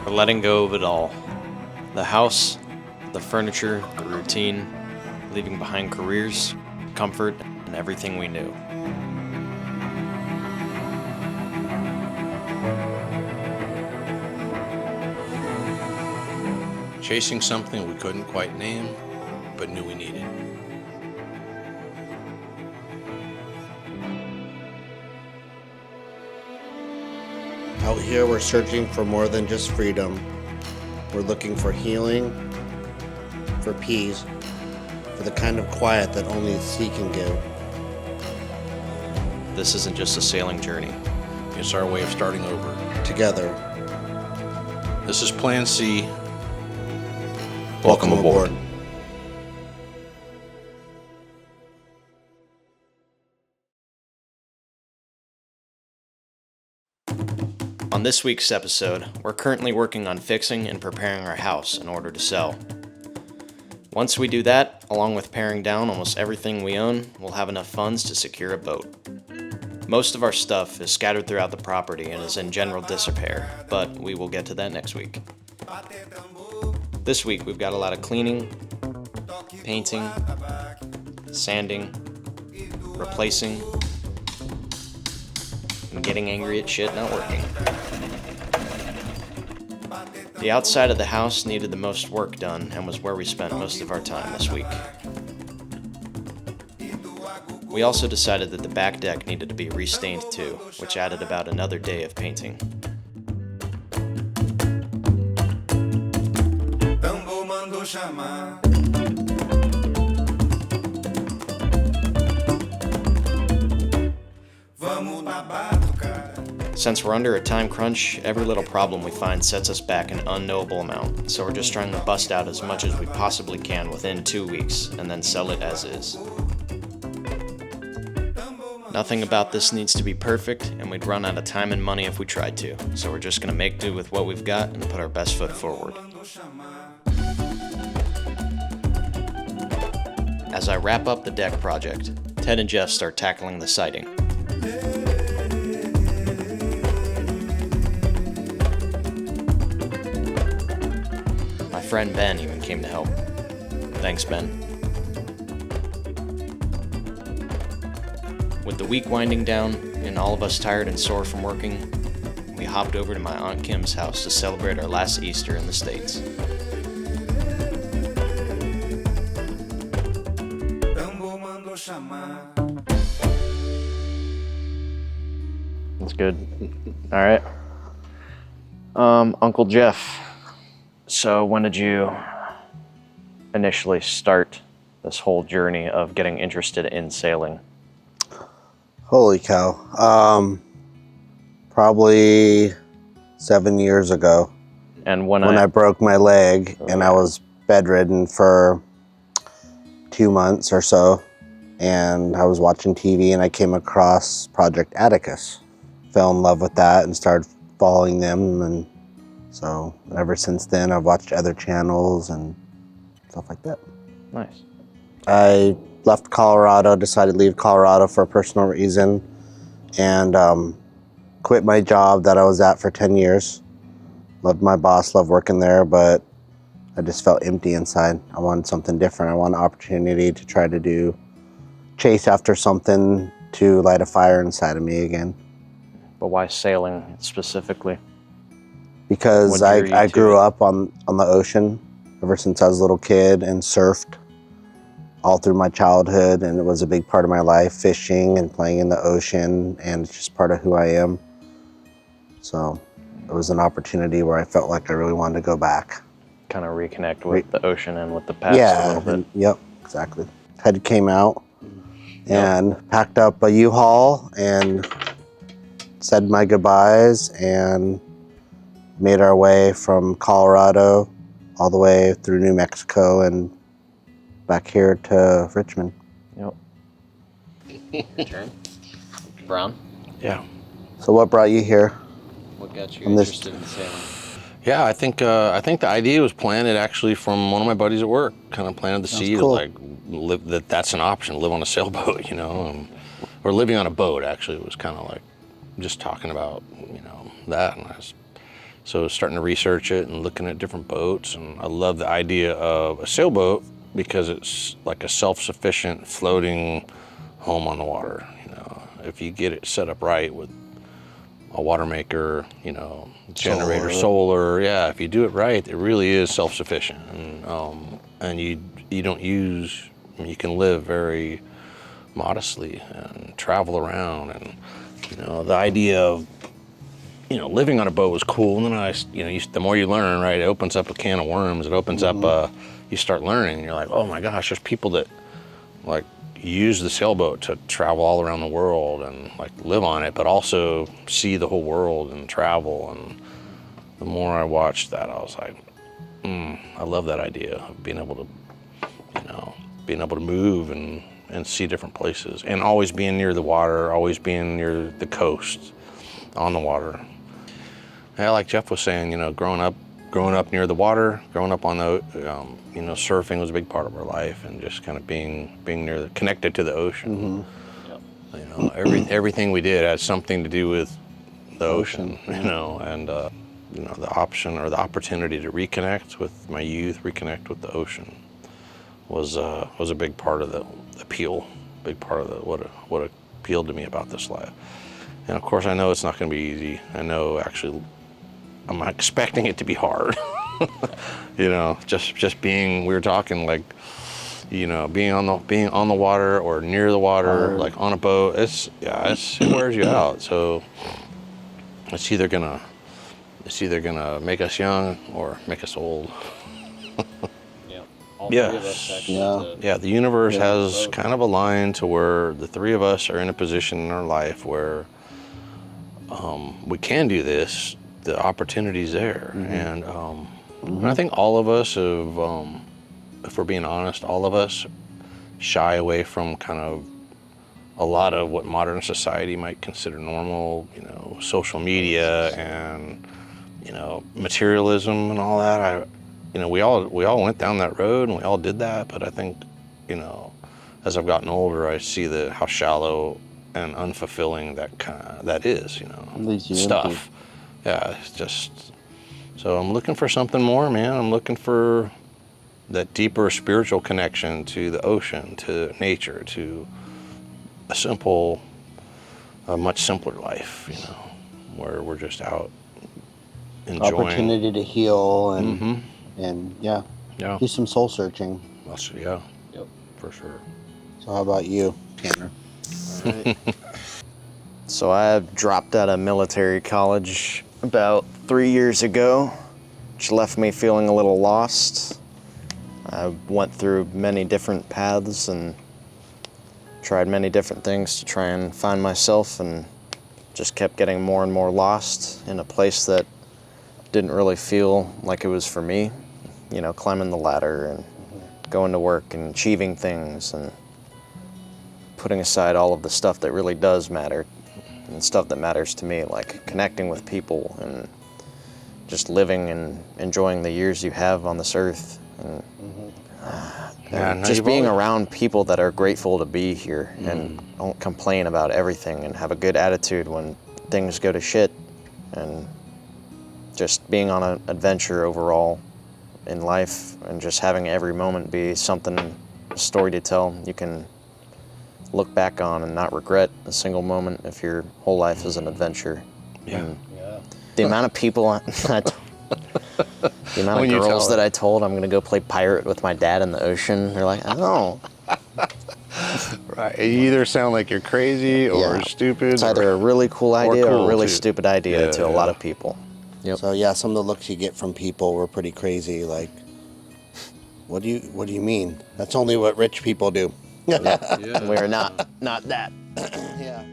We're letting go of it all. The house, the furniture, the routine, leaving behind careers, comfort, and everything we knew. Chasing something we couldn't quite name, but knew we needed. Out here, we're searching for more than just freedom. We're looking for healing, for peace, for the kind of quiet that only the sea can give. This isn't just a sailing journey. It's our way of starting over. Together. This is Plan C. Welcome aboard. On this week's episode, we're currently working on fixing and preparing our house in order to sell. Once we do that, along with paring down almost everything we own, we'll have enough funds to secure a boat. Most of our stuff is scattered throughout the property and is in general disrepair, but we will get to that next week. This week we've got a lot of cleaning, painting, sanding, replacing, and getting angry at shit not working. The outside of the house needed the most work done and was where we spent most of our time this week. We also decided that the back deck needed to be restained too, which added about another day of painting. Since we're under a time crunch, every little problem we find sets us back an unknowable amount, so we're just trying to bust out as much as we possibly can within 2 weeks, and then sell it as is. Nothing about this needs to be perfect, and we'd run out of time and money if we tried to, so we're just gonna make do with what we've got and put our best foot forward. As I wrap up the deck project, Ted and Jeff start tackling the siding. My friend Ben even came to help. Thanks, Ben. With the week winding down, and all of us tired and sore from working, we hopped over to my Aunt Kim's house to celebrate our last Easter in the States. That's good. All right. Uncle Jeff, so when did you initially start this whole journey of getting interested in sailing? Holy cow. Probably 7 years ago. And when I broke my leg and I was bedridden for 2 months or so. And I was watching TV and I came across Project Atticus. Fell in love with that and started following them. And so ever since then, I've watched other channels and stuff like that. Nice. I left Colorado, decided to leave Colorado for a personal reason, and quit my job that I was at for 10 years. Loved my boss, loved working there, but I just felt empty inside. I wanted something different. I wanted an opportunity to try to chase after something to light a fire inside of me again. But why sailing specifically? Because I grew up on the ocean ever since I was a little kid and surfed all through my childhood, and it was a big part of my life, fishing and playing in the ocean, and it's just part of who I am. So it was an opportunity where I felt like I really wanted to go back. Kind of reconnect with the ocean and with the past a little bit. Yep, exactly. Ted came out and packed up a U-Haul and said my goodbyes and made our way from Colorado all the way through New Mexico and back here to Richmond. Yep. Your turn. Brown? Yeah. So what brought you here? What got you interested in sailing? Yeah, I think the idea was planted actually from one of my buddies at work. Kind of planted the seed cool. of that's an option, live on a sailboat, or living on a boat. Actually, it was kind of like just talking about that, and I was So starting to research it and looking at different boats, and I love the idea of a sailboat because it's like a self-sufficient floating home on the water. If you get it set up right with a water maker, generator, solar. Yeah, if you do it right, it really is self-sufficient, and you don't use. You can live very modestly and travel around, and the idea of living on a boat was cool. And then the more you learn, right, it opens up a can of worms. It opens up. You start learning, and you're like, oh my gosh, there's people that like use the sailboat to travel all around the world and like live on it, but also see the whole world and travel. And the more I watched that, I was like, I love that idea of being able to move and see different places, and always being near the water, always being near the coast, on the water. Yeah, like Jeff was saying, growing up near the water, growing up on the, surfing was a big part of our life, and just kind of being connected to the ocean. Everything we did had something to do with the ocean, and the option or the opportunity to reconnect with my youth, reconnect with the ocean, was a big part of the appeal, big part of what appealed to me about this life. And of course, I know it's not going to be easy. I know actually, I'm expecting it to be hard. Just being. We were talking like, being on the water or near the water, like on a boat. It wears you out. So it's either gonna make us young or make us old. Yes. Yeah. The universe has kind of aligned to where the three of us are in a position in our life where we can do this. The opportunity's there, and I think all of us have, if we're being honest, all of us shy away from kind of a lot of what modern society might consider normal. Social media and materialism and all that. We all went down that road and we all did that, but I think, as I've gotten older, I see how shallow and unfulfilling that is, stuff. Empty. Yeah, it's just, so I'm looking for something more, man. I'm looking for that deeper spiritual connection to the ocean, to nature, to a much simpler life, where we're just out enjoying. Opportunity to heal and do some soul searching. Yeah, for sure. So how about you, Tanner? All right. So I dropped out of military college about 3 years ago, which left me feeling a little lost. I went through many different paths and tried many different things to try and find myself, and just kept getting more and more lost in a place that didn't really feel like it was for me. Climbing the ladder and going to work and achieving things and putting aside all of the stuff that really does matter and stuff that matters to me, like connecting with people and just living and enjoying the years you have on this earth, and just being around people that are grateful to be here and don't complain about everything and have a good attitude when things go to shit, and just being on an adventure overall in life, and just having every moment be a story to tell you can look back on and not regret a single moment if your whole life is an adventure. And the amount of people, the amount of girls that I told I'm gonna go play pirate with my dad in the ocean, they're like, oh. Right, you either sound like you're crazy or stupid. It's either a really cool idea or a really stupid idea to a lot of people. Yep. So some of the looks you get from people were pretty crazy. Like, what do you mean? That's only what rich people do. We are not that. Yeah.